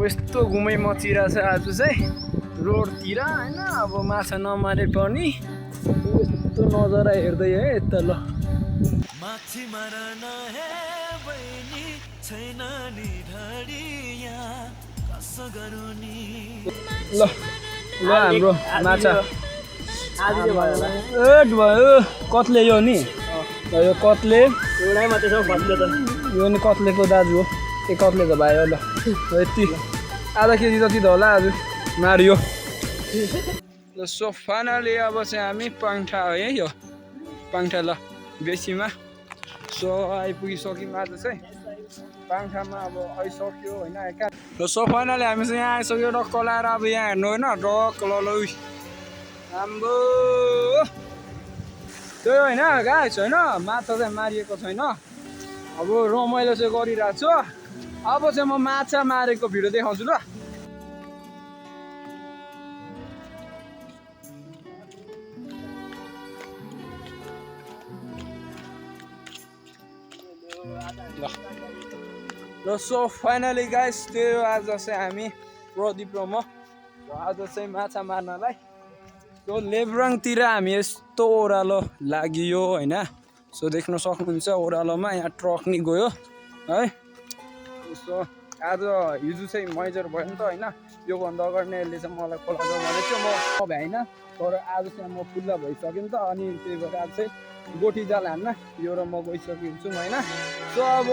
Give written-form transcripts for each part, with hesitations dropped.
यस्तो घुमै मचिरहेछ आज चाहिँ रोडतिर होइन। अब माछा नमारे पनि यस्तो नजारा हेर्दै है यता ल माछी मारन हे बहिनी छैन नि ढडिया कसो गरौँ नि ल ल हाम्रो माछा भयो कत्ले यो नि यो कत्ले एउटै मात्रै छ कत्ले त यो नि कत्लेको दाजु हो। ए कत्लेको भाइ हो। ल यति आधा केजी जति त होला आज मारियो। ल सो फाइनली अब चाहिँ हामी पाङ्ठा है यो पाङ्ठा ल बेसीमा सो आइपुगिसक्यौँ आज चाहिँ पाङ्ठामा। अब आइसक्यो होइन एका ल सो फाइनली हामी चाहिँ यहाँ आइसक्यो डक्क लाएर अब यहाँ हेर्नु होइन डक्क ल राम्रो त्यो होइन गाइस होइन माछा चाहिँ मारिएको छैन। अब रमाइलो चाहिँ गरिरहेको छु। अब चाहिँ म माछा मारेको भिडियो देखाउँछु ल। ल सो फाइनली गाइस त्यो आज चाहिँ हामी प्रदीप र म आज चाहिँ माछा मार्नलाई त्यो लेब्राङतिर हामी यस्तो ओह्रालो लागियो होइन। सो देख्न सक्नुहुन्छ ओह्रालोमा यहाँ ट्रक नि गयो है। सो आज हिजो चाहिँ मैजर भयो नि त होइन। योभन्दा अगाडि नै यसले चाहिँ मलाई खोला जाउँ भनेको थियो म भ्याइन। तर आज चाहिँ म खुल्ला भइसक्यो नि त अनि त्यही भएर आज चाहिँ गोठी जाल हान्न यो र म गइसकेको छु होइन। सो अब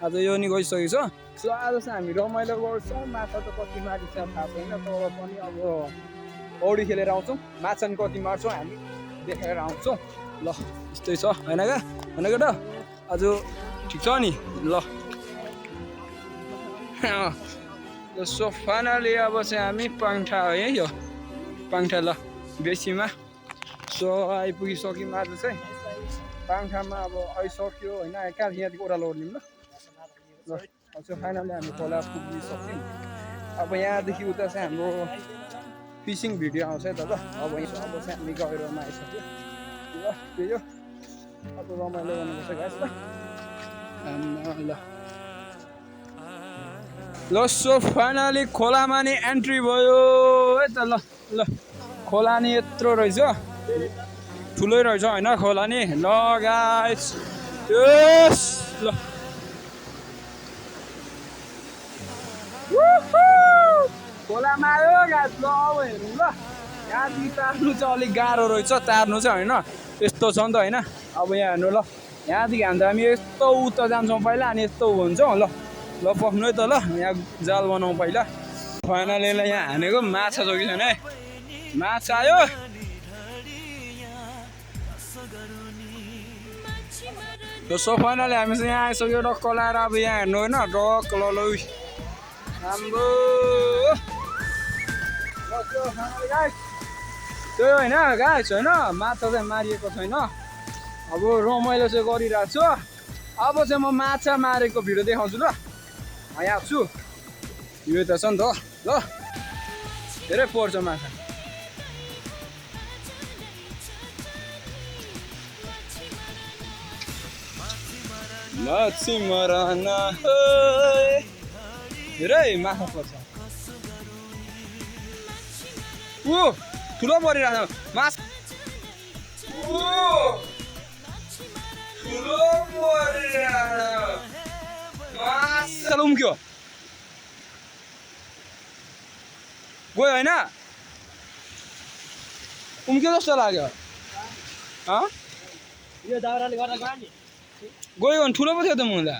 आज यो नि गइसकेको छ। सो आज चाहिँ हामी रमाइलो गर्छौँ। माछा त कति मारिन्छ थाहा छैन तर पनि अब पौडी खेलेर आउँछौँ। माछा नि कति मार्छौँ हामी देखाएर आउँछौँ। ल यस्तै छ होइन क्या होइन केटा आज ठिक छ नि ल। सो फाइनली अब चाहिँ हामी पाङ्ठा है यो पाङ्ठा ल बेसीमा सो आइपुगिसक्यौँ आज चाहिँ पाङ्खामा। अब आइसक्यो होइन कहाँ यहाँदेखि ओह्रालो ओर्लिउँ ल ल सो फाइनली हामी खोला पुगिसक्यौँ। अब यहाँदेखि उता चाहिँ हाम्रो फिसिङ भिडियो आउँछ है त ल। अब चाहिँ हामी गहिरोमा आइसक्यो ल त्यही हो। अब रमाइलो गर्नुपर्छ गाइस ल ल ल सो फाइनली खोलामा नि एन्ट्री भयो है त ल ल खोला नि यत्रो रहेछ ठुलै रहेछ होइन खोला नि ल गाइस यस ल खोलामा आयो गाइस ल अब हेरौँ ल। यहाँदेखि तार्नु चाहिँ अलिक गाह्रो रहेछ तार्नु चाहिँ होइन यस्तो छ नि त होइन। अब यहाँ हेर्नु ल यहाँदेखि हान्दा हामी यस्तो उता जान्छौँ पहिला अनि यस्तो हुन्छौँ ल ल पक्नु है त ल। यहाँ जाल बनाउँ पहिला। फाइनली यहाँ हानेको माछा छ कि छैन है माछा आयो। सो फाइनली हामी चाहिँ यहाँ आइसक्यो डक्क लाएर अब यहाँ हेर्नु होइन डक्क ल राम्रो त्यो होइन गाइस होइन माछा चाहिँ मारिएको छैन। अब रमाइलो चाहिँ गरिरहेको छु। अब चाहिँ म माछा मारेको भिडियो देखाउँछु ल। यहाँ छु यो त छ नि त ल धेरै पर्छ माछा। माछी मरन धेरै माछा पर्छ। ऊ ठुलो परिरहेको छ माछ उम्क्यो गयो होइन उम्क्यो जस्तो लाग्यो यो दाउराले गर्दा गयो नि गयो भने ठुलो पो थियो त मुला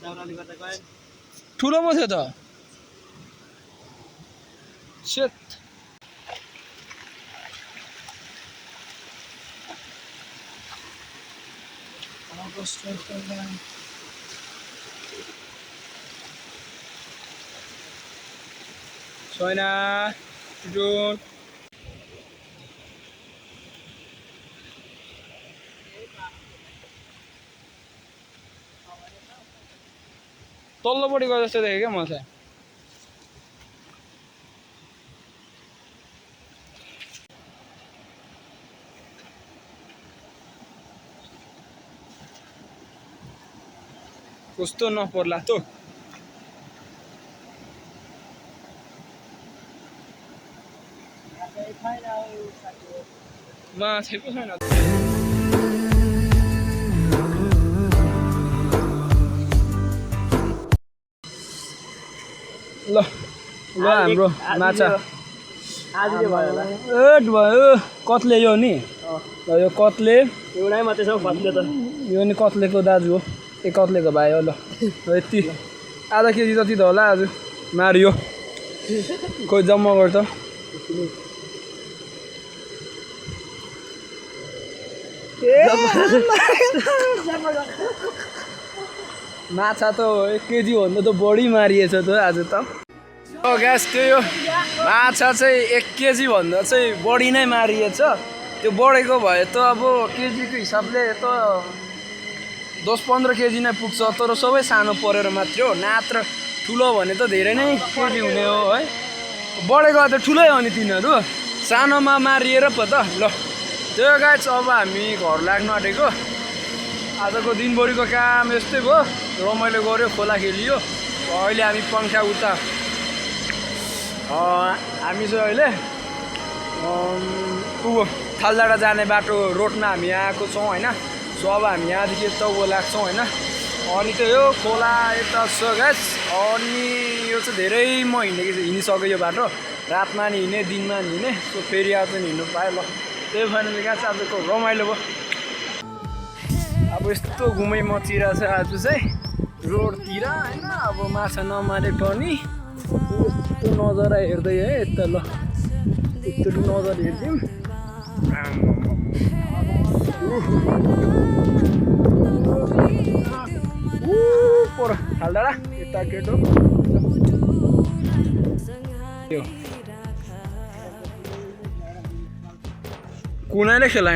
दाउराले गर्दा गयो ठुलो पो थियो त सेट छैन जुन तल्लोपट्टि गयो जस्तो देखेँ क्या म चाहिँ। कस्तो नपर्ला त माछा पो छैन ल ल हाम्रो माछा आज के भयो होला एट भयो कत्ले यो नि ल यो कत्ले एउटै मात्रै छ फस्ने त यो नि कत्लेको दाजु हो ए कत्लेको भाइ हो ल यति आधा केजी जति त होला आज मारियो खोइ जम्मा गर्छ माछा त 1 केजी भन्दा त बढी मारिएछ त आज त ग्यास त्यही हो माछा चाहिँ 1 केजी भन्दा चाहिँ बढी नै मारिएछ त्यो बढेको भए त अब केजीको हिसाबले त 10-15 केजी नै पुग्छ तर सबै सानो परेर मात्रै हो नात्र ठुलो भने त धेरै नै केजी हुने हो है बढेको त ठुलै हो नि तिनीहरू सानोमा मारिएर पो त ल त्यो गाइस अब हामी घर लाग्नु आँटेको आजको दिनभरिको काम यस्तै भयो रमाइलो गऱ्यो खोला खेलियो अहिले हामी पङ्खा उता हामी चाहिँ अहिले थालडाँडा जाने बाटो रोडमा हामी आएको छौँ होइन सो अब हामी यहाँदेखि यता लाग्छौँ होइन अनि त्यो यो खोला यता छ गाइस अनि यो चाहिँ धेरै म हिँडिसकेँ यो बाटो रातमा नि हिँडेँ दिनमा नि हिँडेँ सो फेरि आज नि हिँड्नु पाएँ ल त्यही भएर गाइस आजको रमाइलो भयो अब यस्तो घुमै मचिरा छ आज चाहिँ रोडतिर होइन अब माछा नमारे पनि यस्तो नजारा हेर्दै है यता ल यत्रो नजर हेरिदिउँ पर हाल्दा यता केटो कुनैले खेलाएन